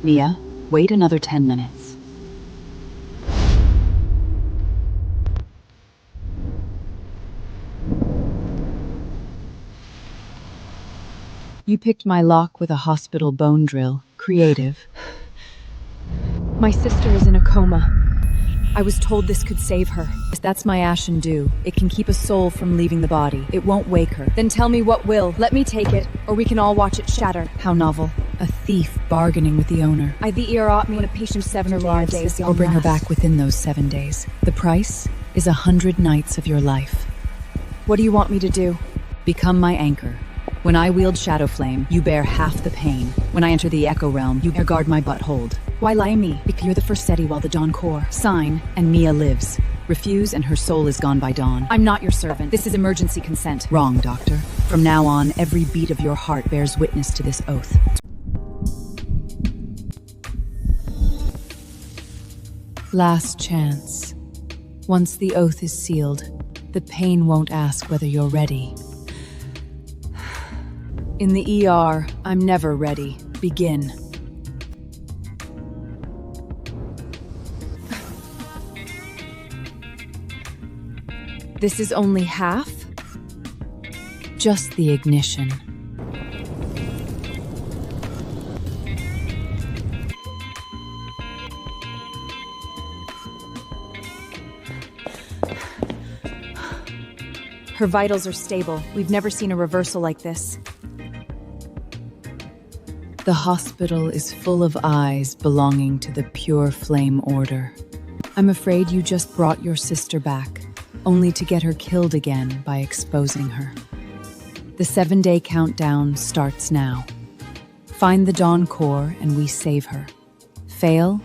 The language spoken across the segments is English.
Mia, wait another 10 minutes. You picked my lock with a hospital bone drill. Creative. My sister is in a coma. I was told this could save her. That's my Ashen do. It can keep a soul from leaving the body. It won't wake her. Then tell me what will. Let me take it, or we can all watch it shatter. How novel. A thief bargaining with the owner. I the ear ought me when a patient 7 days. Or bring her back within those 7 days. The price is 100 nights of your life. What do you want me to do? Become my anchor. When I wield Shadow Flame, you bear half the pain. When I enter the Echo Realm, you guard my butthold. Why lie me? Because you're the first SETI while the Dawn Core. Sign, and Mia lives. Refuse, and her soul is gone by dawn. I'm not your servant. This is emergency consent. Wrong, Doctor. From now on, every beat of your heart bears witness to this oath. Last chance. Once the oath is sealed, the pain won't ask whether you're ready. In the ER, I'm never ready. Begin. This is only half? Just the ignition. Her vitals are stable. We've never seen a reversal like this. The hospital is full of eyes belonging to the Pure Flame Order. I'm afraid you just brought your sister back, only to get her killed again by exposing her. The 7-day countdown starts now. Find the Dawn Core and we save her. Fail,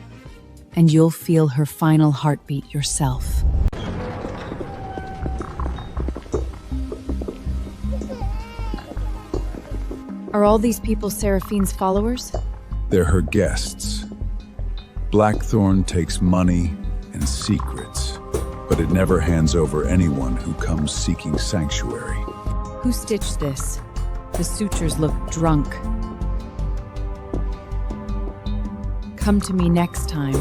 and you'll feel her final heartbeat yourself. Are all these people Seraphine's followers? They're her guests. Blackthorn takes money and secrets, but it never hands over anyone who comes seeking sanctuary. Who stitched this? The sutures look drunk. Come to me next time.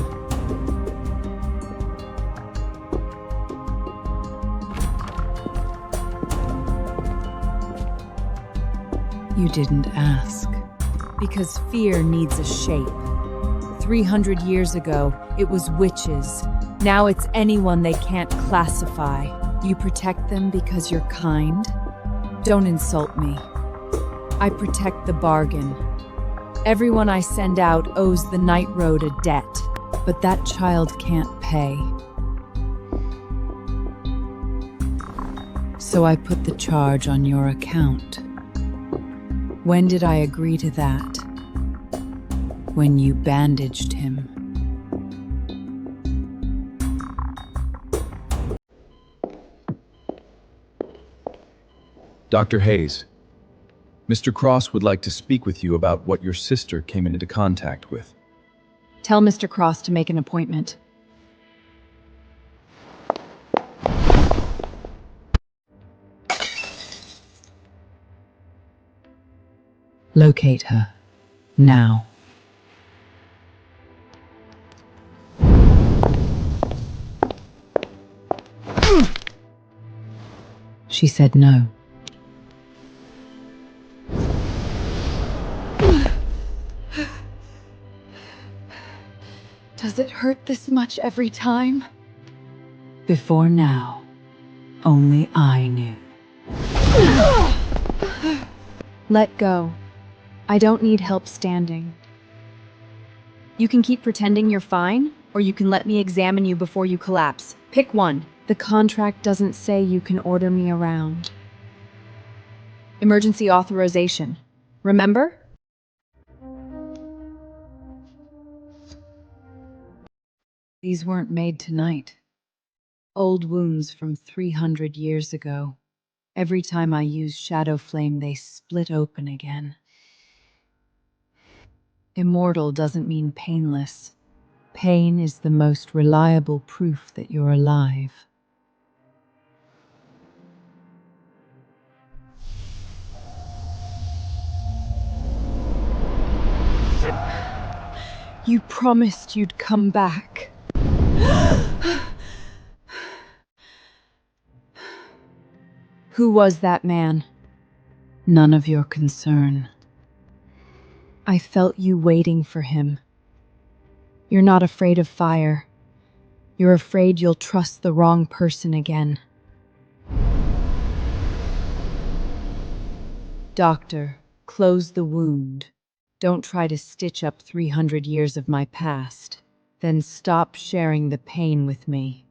You didn't ask. Because fear needs a shape. 300 years ago, it was witches. Now it's anyone they can't classify. You protect them because you're kind? Don't insult me. I protect the bargain. Everyone I send out owes the Night Road a debt, but that child can't pay. So I put the charge on your account. When did I agree to that? When you bandaged him. Dr. Hayes, Mr. Cross would like to speak with you about what your sister came into contact with. Tell Mr. Cross to make an appointment. Locate her. Now. She said no. Does it hurt this much every time? Before now, only I knew. Let go. I don't need help standing. You can keep pretending you're fine, or you can let me examine you before you collapse. Pick one. The contract doesn't say you can order me around. Emergency authorization. Remember? These weren't made tonight. Old wounds from 300 years ago. Every time I use Shadow Flame, they split open again. Immortal doesn't mean painless. Pain is the most reliable proof that you're alive. You promised you'd come back. Who was that man? None of your concern. I felt you waiting for him. You're not afraid of fire. You're afraid you'll trust the wrong person again. Doctor, close the wound. Don't try to stitch up 300 years of my past. Then stop sharing the pain with me.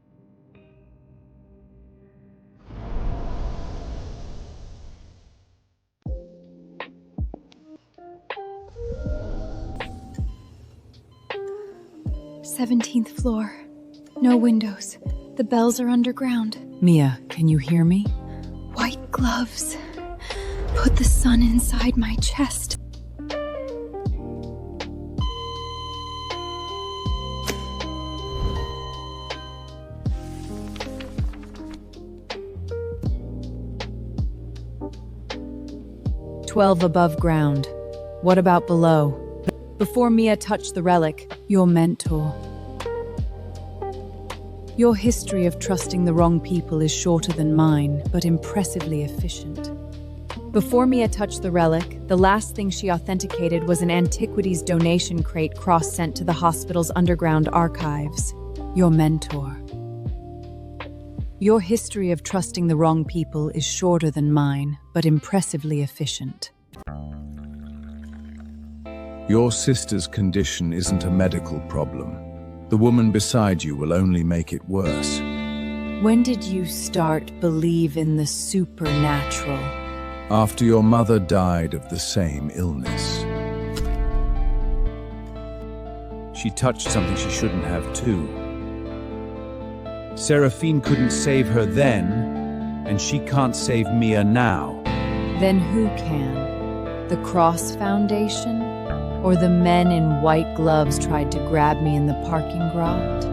"17th floor. No windows. The bells are underground. Mia, can you hear me? White gloves. Put the sun inside my chest." "12 above ground. What about below?" Before Mia touched the relic, your mentor. Your history of trusting the wrong people is shorter than mine, but impressively efficient. Before Mia touched the relic, the last thing she authenticated was an antiquities donation crate cross-sent to the hospital's underground archives. Your mentor. Your history of trusting the wrong people is shorter than mine, but impressively efficient. Your sister's condition isn't a medical problem. The woman beside you will only make it worse. When did you start believe in the supernatural? After your mother died of the same illness. She touched something she shouldn't have too. Seraphine couldn't save her then, and she can't save Mia now. Then who can? The Cross Foundation? Or the men in white gloves tried to grab me in the parking grot?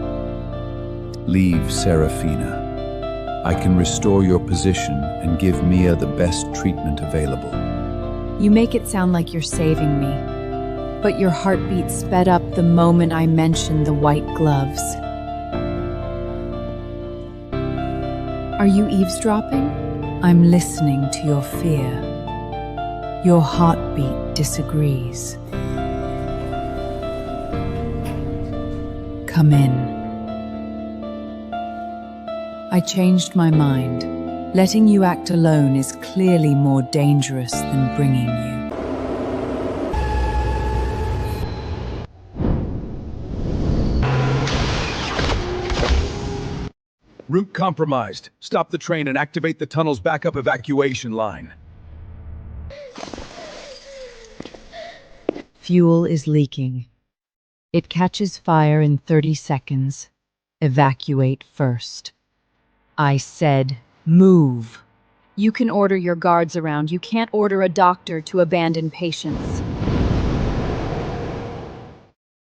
Leave, Seraphina. I can restore your position and give Mia the best treatment available. You make it sound like you're saving me, but your heartbeat sped up the moment I mentioned the white gloves. Are you eavesdropping? I'm listening to your fear. Your heartbeat disagrees. Come in. I changed my mind. Letting you act alone is clearly more dangerous than bringing you. Route compromised. Stop the train and activate the tunnel's backup evacuation line. Fuel is leaking. It catches fire in 30 seconds. Evacuate first. I said, move. You can order your guards around. You can't order a doctor to abandon patients.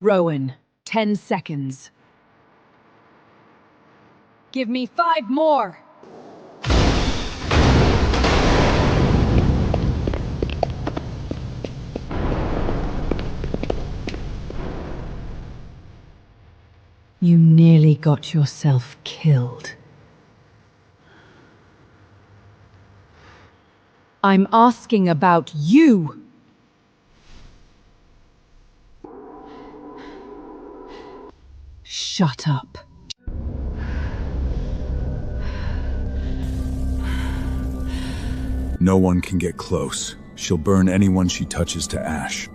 Rowan, 10 seconds. Give me 5 more! You nearly got yourself killed. I'm asking about you! Shut up. No one can get close. She'll burn anyone she touches to ash.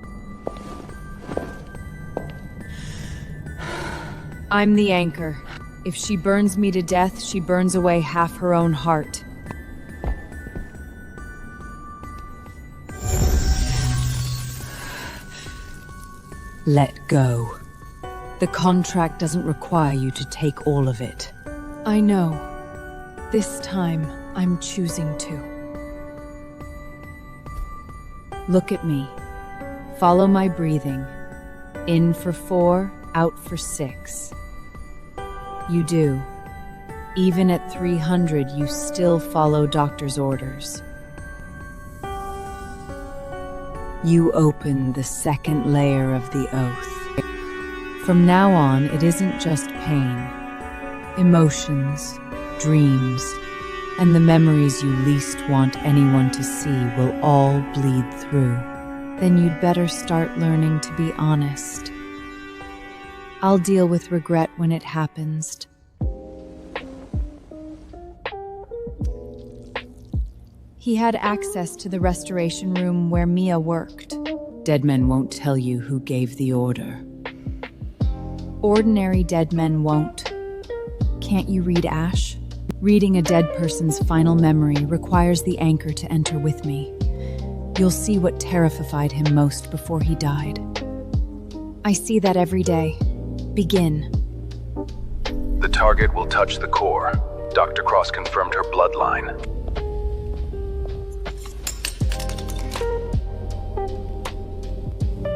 I'm the anchor. If she burns me to death, she burns away half her own heart. Let go. The contract doesn't require you to take all of it. I know. This time, I'm choosing to. Look at me. Follow my breathing. In for 4, out for 6. You do. Even at 300, you still follow doctor's orders. You open the second layer of the oath. From now on, it isn't just pain. Emotions, dreams, and the memories you least want anyone to see will all bleed through. Then you'd better start learning to be honest. I'll deal with regret when it happens. He had access to the restoration room where Mia worked. Dead men won't tell you who gave the order. Ordinary dead men won't. Can't you read Ash? Reading a dead person's final memory requires the anchor to enter with me. You'll see what terrified him most before he died. I see that every day. Begin. The target will touch the core. Dr. Cross confirmed her bloodline.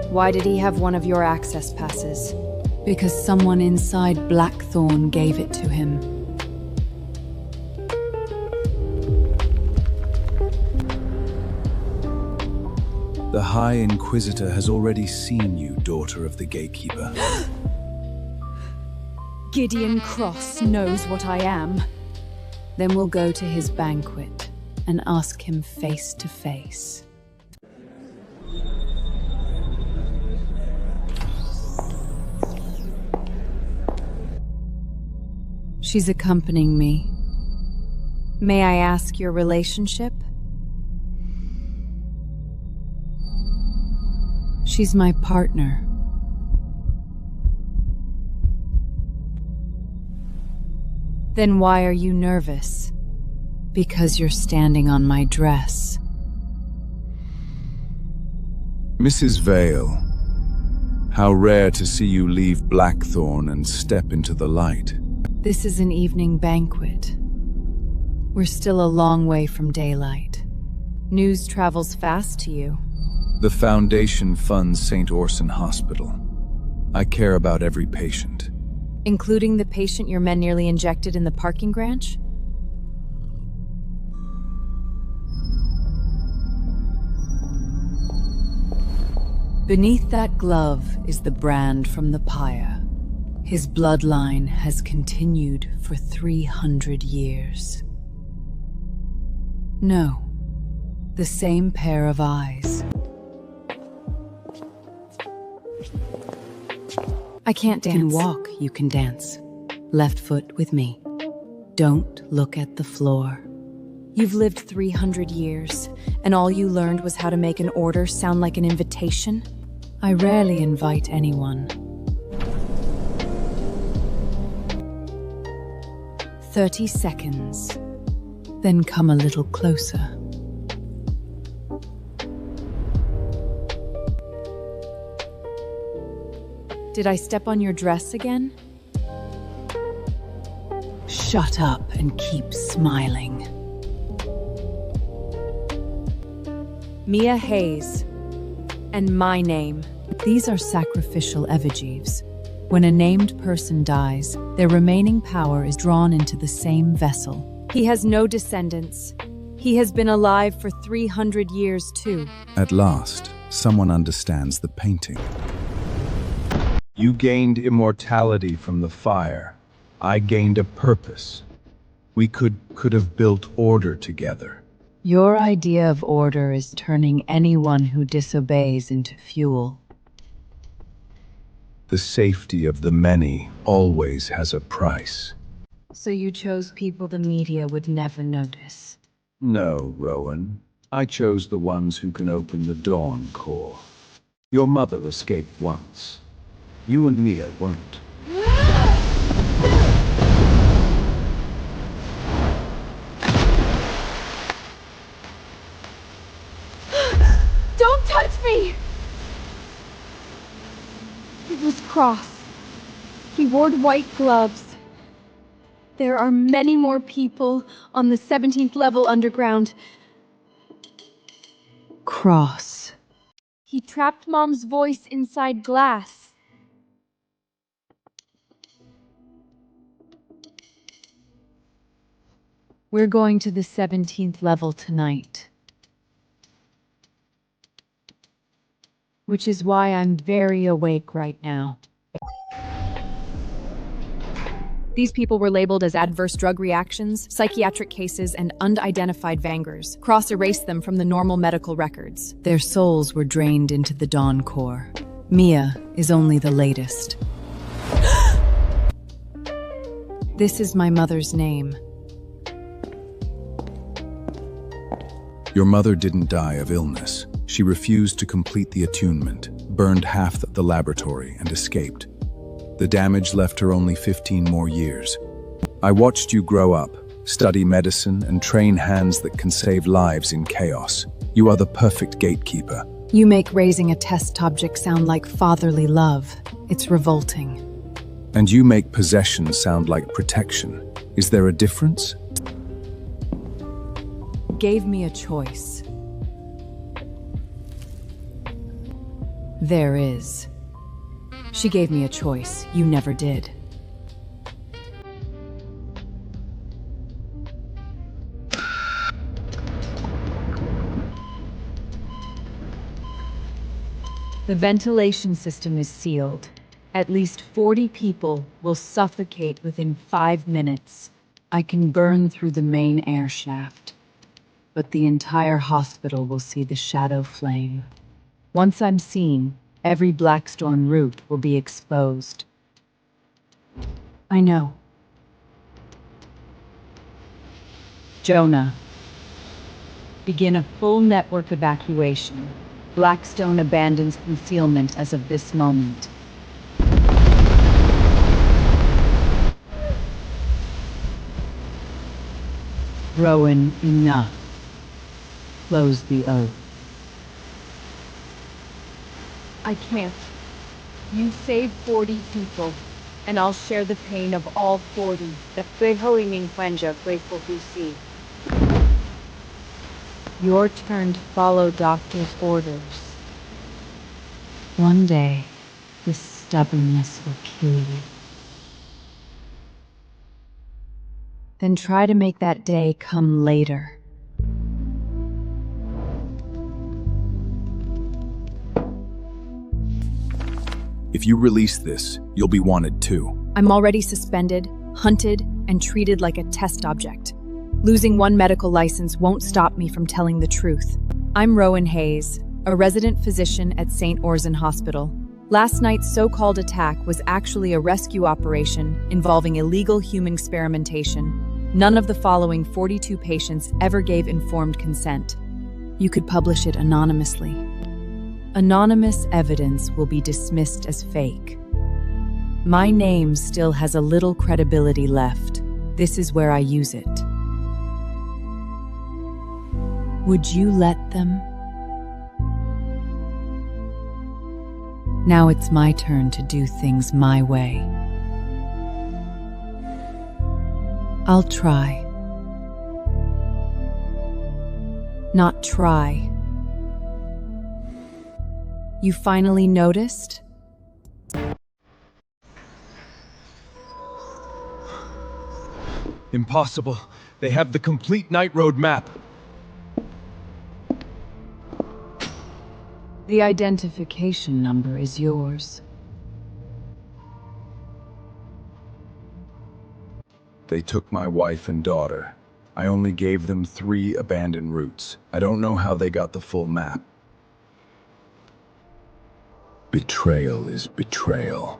Why did he have one of your access passes? Because someone inside Blackthorn gave it to him. The High Inquisitor has already seen you, daughter of the Gatekeeper. Gideon Cross knows what I am. Then we'll go to his banquet and ask him face to face. She's accompanying me. May I ask your relationship? She's my partner. Then why are you nervous? Because you're standing on my dress. Mrs. Vale, how rare to see you leave Blackthorn and step into the light. This is an evening banquet. We're still a long way from daylight. News travels fast to you. The Foundation funds St. Orson Hospital. I care about every patient. Including the patient your men nearly injected in the parking garage? Beneath that glove is the brand from the pyre. His bloodline has continued for 300 years. No, the same pair of eyes. I can't dance. You can walk, you can dance. Left foot with me. Don't look at the floor. You've lived 300 years, and all you learned was how to make an order sound like an invitation? I rarely invite anyone. 30 seconds. Then come a little closer. Did I step on your dress again? Shut up and keep smiling. Mia Hayes. And my name. These are sacrificial effigies. When a named person dies, their remaining power is drawn into the same vessel. He has no descendants. He has been alive for 300 years too. At last, someone understands the painting. You gained immortality from the fire. I gained a purpose. We could have built order together. Your idea of order is turning anyone who disobeys into fuel. The safety of the many always has a price. So you chose people the media would never notice. No, Rowan. I chose the ones who can open the Dawn Core. Your mother escaped once. You and Mia won't. Don't touch me! It was Cross. He wore white gloves. There are many more people on the 17th level underground. Cross. He trapped Mom's voice inside glass. We're going to the 17th level tonight. Which is why I'm very awake right now. These people were labeled as adverse drug reactions, psychiatric cases, and unidentified vangers. Cross erased them from the normal medical records. Their souls were drained into the dawn core. Mia is only the latest. This is my mother's name. Your mother didn't die of illness. She refused to complete the attunement, burned half the laboratory, and escaped. The damage left her only 15 more years. I watched you grow up, study medicine, and train hands that can save lives in chaos. You are the perfect gatekeeper. You make raising a test object sound like fatherly love. It's revolting. And you make possession sound like protection. Is there a difference? Gave me a choice. There is. She gave me a choice. You never did. The ventilation system is sealed. At least 40 people will suffocate within 5 minutes. I can burn through the main air shaft, but the entire hospital will see the shadow flame. Once I'm seen, every Blackstone route will be exposed. I know. Jonah. Begin a full network evacuation. Blackstone abandons concealment as of this moment. Rowan, enough. Close the oath. I can't. You saved 40 people, and I'll share the pain of all 40. Your turn to follow doctor's orders. One day, this stubbornness will kill you. Then try to make that day come later. If you release this, you'll be wanted too. I'm already suspended, hunted, and treated like a test object. Losing one medical license won't stop me from telling the truth. I'm Rowan Hayes, a resident physician at St. Orson Hospital. Last night's so-called attack was actually a rescue operation involving illegal human experimentation. None of the following 42 patients ever gave informed consent. You could publish it anonymously. Anonymous evidence will be dismissed as fake. My name still has a little credibility left. This is where I use it. Would you let them? Now it's my turn to do things my way. I'll try. Not try. You finally noticed? Impossible. They have the complete night road map. The identification number is yours. They took my wife and daughter. I only gave them 3 abandoned routes. I don't know how they got the full map. Betrayal is betrayal.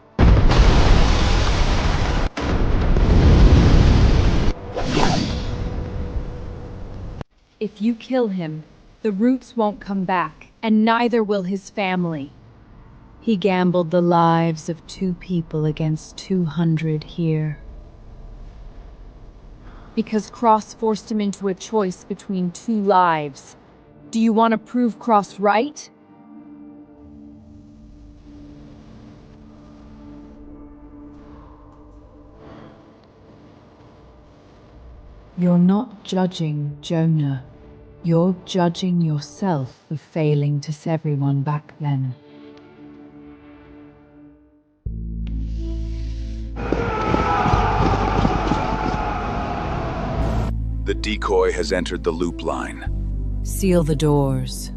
If you kill him, the roots won't come back, and neither will his family. He gambled the lives of 2 people against 200 here. Because Cross forced him into a choice between 2 lives. Do you want to prove Cross right? You're not judging Jonah. You're judging yourself for failing to see everyone back then. The decoy has entered the loop line. Seal the doors.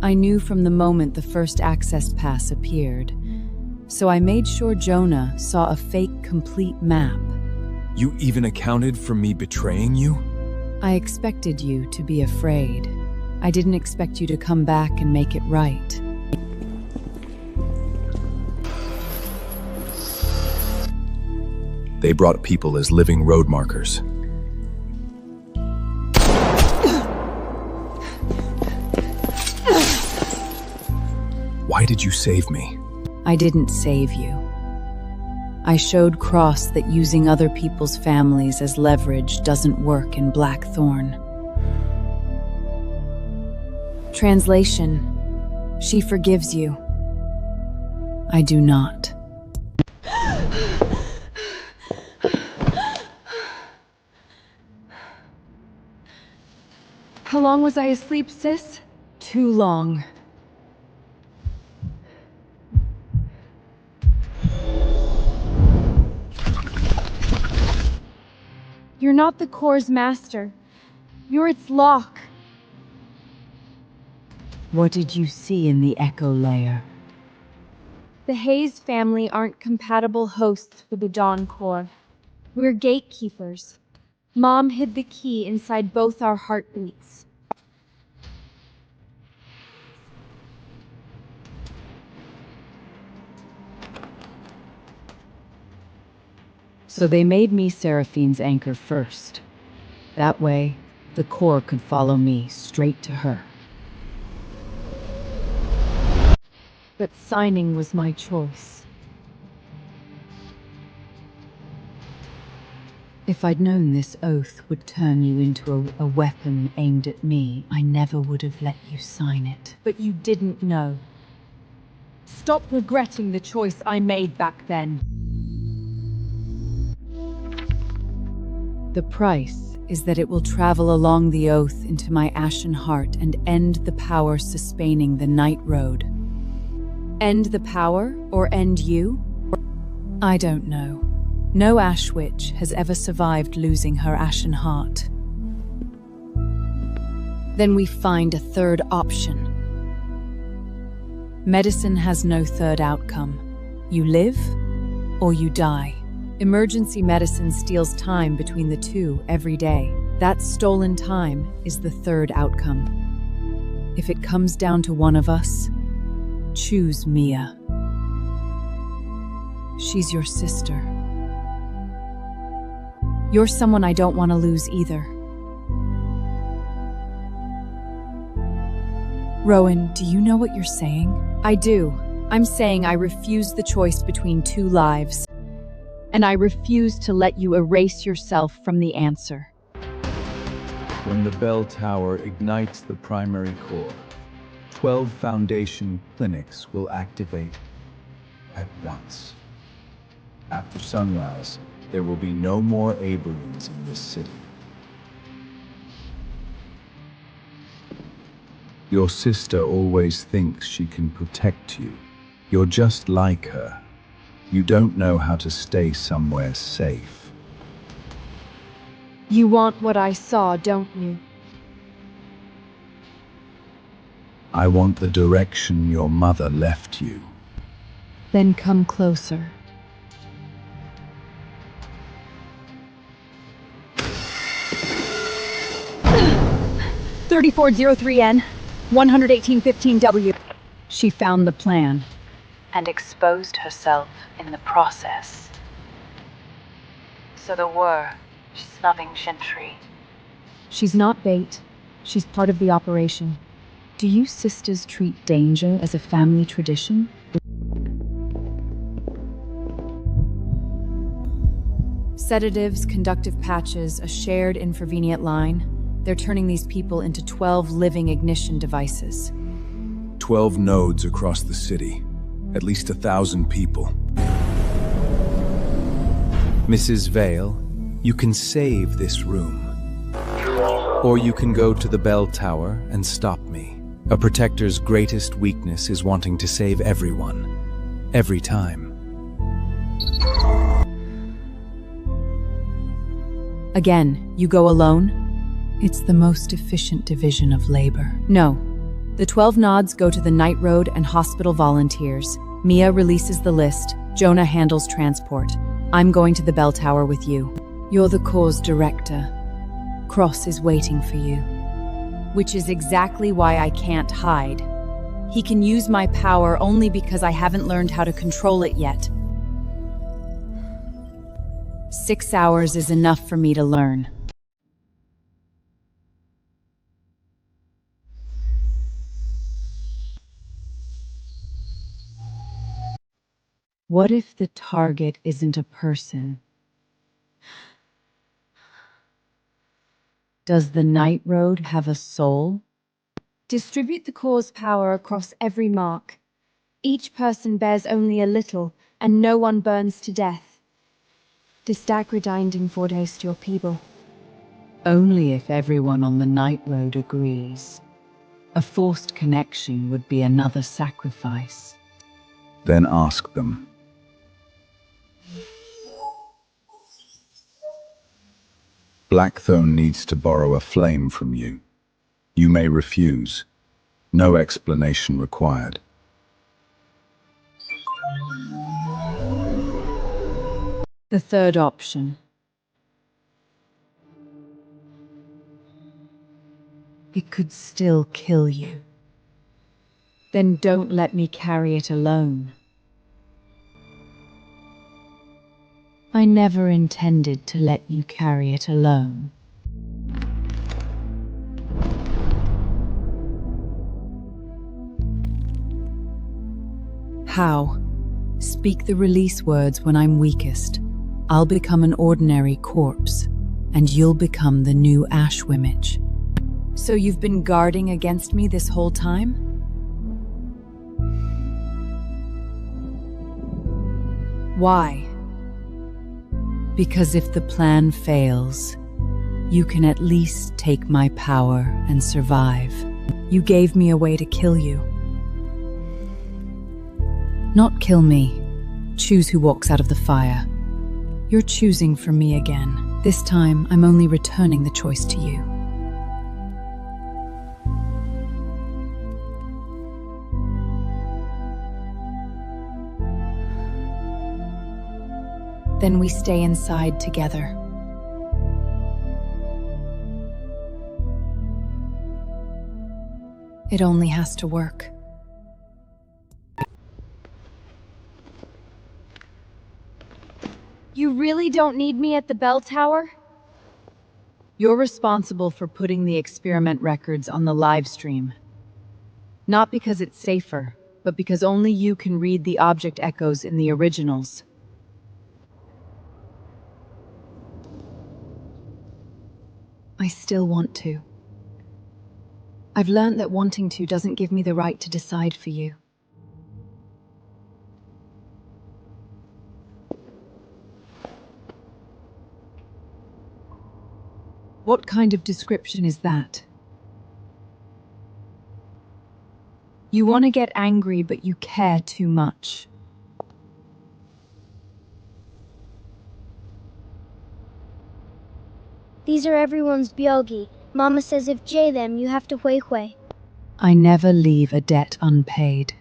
I knew from the moment the first access pass appeared, so I made sure Jonah saw a fake complete map. You even accounted for me betraying you? I expected you to be afraid. I didn't expect you to come back and make it right. They brought people as living road markers. Why did you save me? I didn't save you. I showed Cross that using other people's families as leverage doesn't work in Blackthorn. Translation: she forgives you. I do not. How long was I asleep, sis? Too long. You're not the core's master. You're its lock. What did you see in the echo layer? The Hayes family aren't compatible hosts for the Dawn Core. We're gatekeepers. Mom hid the key inside both our heartbeats. So they made me Seraphine's anchor first. That way, the core could follow me straight to her. But signing was my choice. If I'd known this oath would turn you into a weapon aimed at me, I never would have let you sign it. But you didn't know. Stop regretting the choice I made back then. The price is that it will travel along the oath into my ashen heart and end the power sustaining the Night Road. End the power or end you? I don't know. No Ash Witch has ever survived losing her ashen heart. Then we find a third option. Medicine has no third outcome. You live or you die. Emergency medicine steals time between the two every day. That stolen time is the third outcome. If it comes down to one of us, choose Mia. She's your sister. You're someone I don't want to lose either. Rowan, do you know what you're saying? I do. I'm saying I refuse the choice between two lives. And I refuse to let you erase yourself from the answer. When the bell tower ignites the primary core, 12 Foundation clinics will activate at once. After sunrise, there will be no more Abrams in this city. Your sister always thinks she can protect you. You're just like her. You don't know how to stay somewhere safe. You want what I saw, don't you? I want the direction your mother left you. Then come closer. $3403N, 11815W. She found the plan. And exposed herself in the process. So the war, she's snubbing Shintry. She's not bait. She's part of the operation. Do you sisters treat danger as a family tradition? Sedatives, conductive patches, a shared intravenous line. They're turning these people into 12 living ignition devices. 12 nodes across the city. At least 1,000 people. Mrs. Vale, you can save this room. Or you can go to the bell tower and stop me. A protector's greatest weakness is wanting to save everyone. Every time. Again, you go alone? It's the most efficient division of labor. No, The 12 nods go to the night road and hospital volunteers. Mia releases the list. Jonah handles transport. I'm going to the bell tower with you. You're the cause director. Cross is waiting for you. Which is exactly why I can't hide. He can use my power only because I haven't learned how to control it yet. 6 hours is enough for me to learn. What if the target isn't a person? Does the night road have a soul? Distribute the cause power across every mark. Each person bears only a little, and no one burns to death. Distagridinding for your people. Only if everyone on the night road agrees. A forced connection would be another sacrifice. Then ask them. Blackthorn needs to borrow a flame from you. You may refuse. No explanation required. The third option. It could still kill you. Then don't let me carry it alone. I never intended to let you carry it alone. How? Speak the release words when I'm weakest. I'll become an ordinary corpse, and you'll become the new Ashwimage. So you've been guarding against me this whole time? Why? Because if the plan fails, you can at least take my power and survive. You gave me a way to kill you. Not kill me. Choose who walks out of the fire. You're choosing for me again. This time, I'm only returning the choice to you. Then we stay inside together. It only has to work. You really don't need me at the bell tower? You're responsible for putting the experiment records on the live stream. Not because it's safer, but because only you can read the object echoes in the originals. I still want to. I've learned that wanting to doesn't give me the right to decide for you. What kind of description is that? You want to get angry, but you care too much. These are everyone's byogi. Mama says if J them, you have to hui. I never leave a debt unpaid.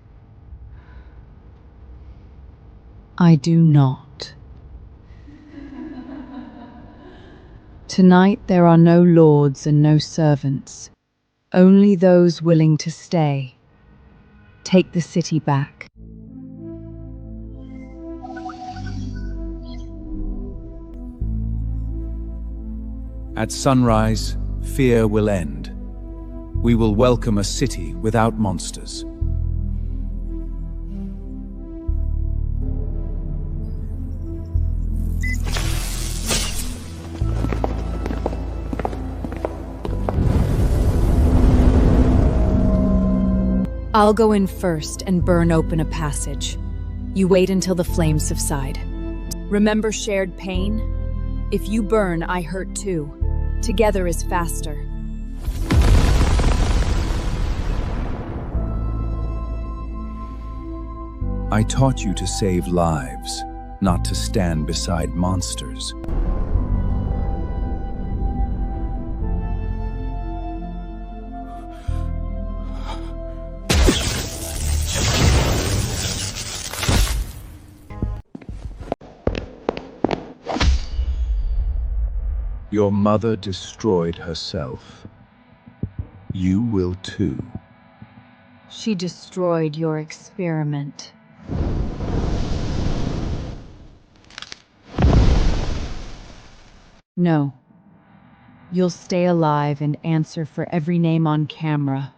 I do not. Tonight there are no lords and no servants. Only those willing to stay. Take the city back. At sunrise, fear will end. We will welcome a city without monsters. I'll go in first and burn open a passage. You wait until the flames subside. Remember shared pain? If you burn, I hurt too. Together is faster. I taught you to save lives, not to stand beside monsters. Your mother destroyed herself. You will too. She destroyed your experiment. No. You'll stay alive and answer for every name on camera.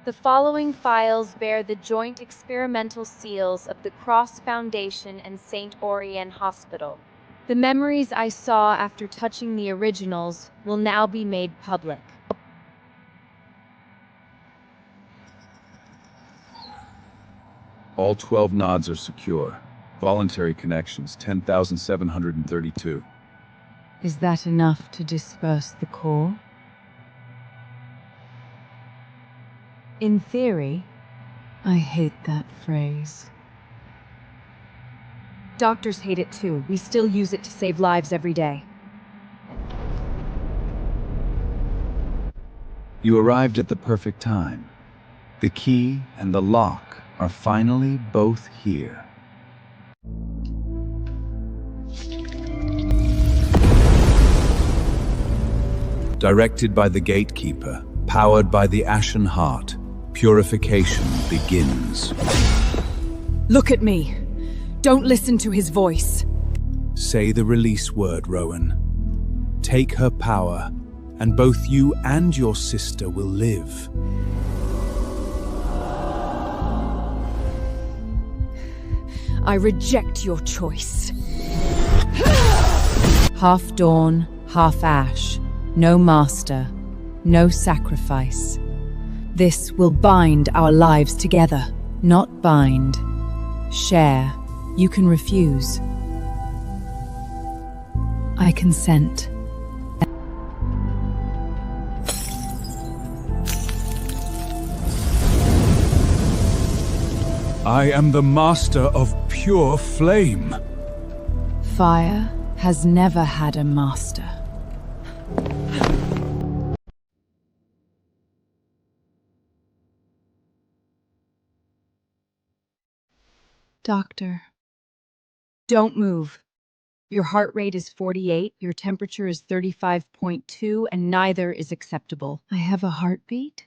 The following files bear the joint experimental seals of the Cross Foundation and St. Orian Hospital. The memories I saw after touching the originals will now be made public. All 12 nods are secure. Voluntary connections, 10,732. Is that enough to disperse the core? In theory, I hate that phrase. Doctors hate it too. We still use it to save lives every day. You arrived at the perfect time. The key and the lock are finally both here. Directed by the gatekeeper, powered by the Ashen heart, purification begins. Look at me. Don't listen to his voice. Say the release word, Rowan. Take her power, and both you and your sister will live. I reject your choice. Half dawn, half ash. No master, no sacrifice. This will bind our lives together, not bind. Share. You can refuse. I consent. I am the master of pure flame. Fire has never had a master. Doctor, don't move. Your heart rate is 48, your temperature is 35.2, and neither is acceptable. I have a heartbeat?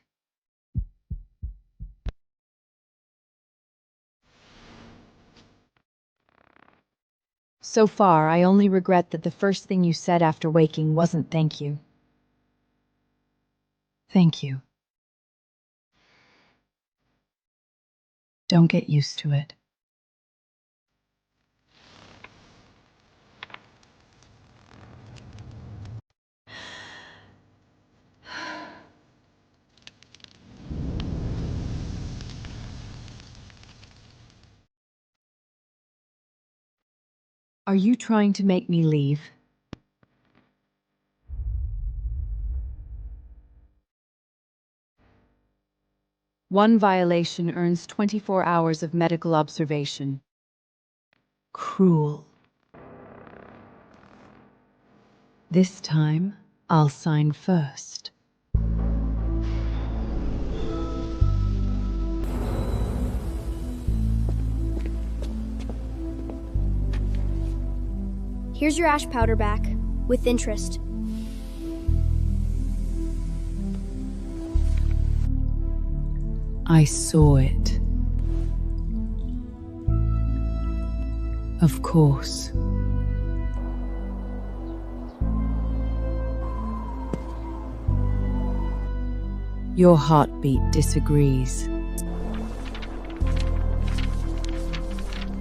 So far, I only regret that the first thing you said after waking wasn't thank you. Thank you. Don't get used to it. Are you trying to make me leave? One violation earns 24 hours of medical observation. Cruel. This time, I'll sign first. Here's your ash powder back, with interest. I saw it. Of course. Your heartbeat disagrees.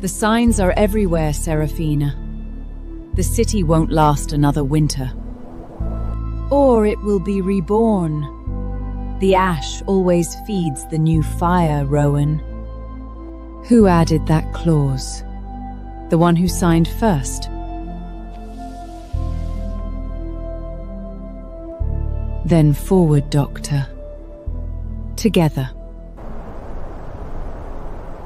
The signs are everywhere, Seraphina. The city won't last another winter. Or it will be reborn. The ash always feeds the new fire, Rowan. Who added that clause? The one who signed first? Then forward, Doctor. Together.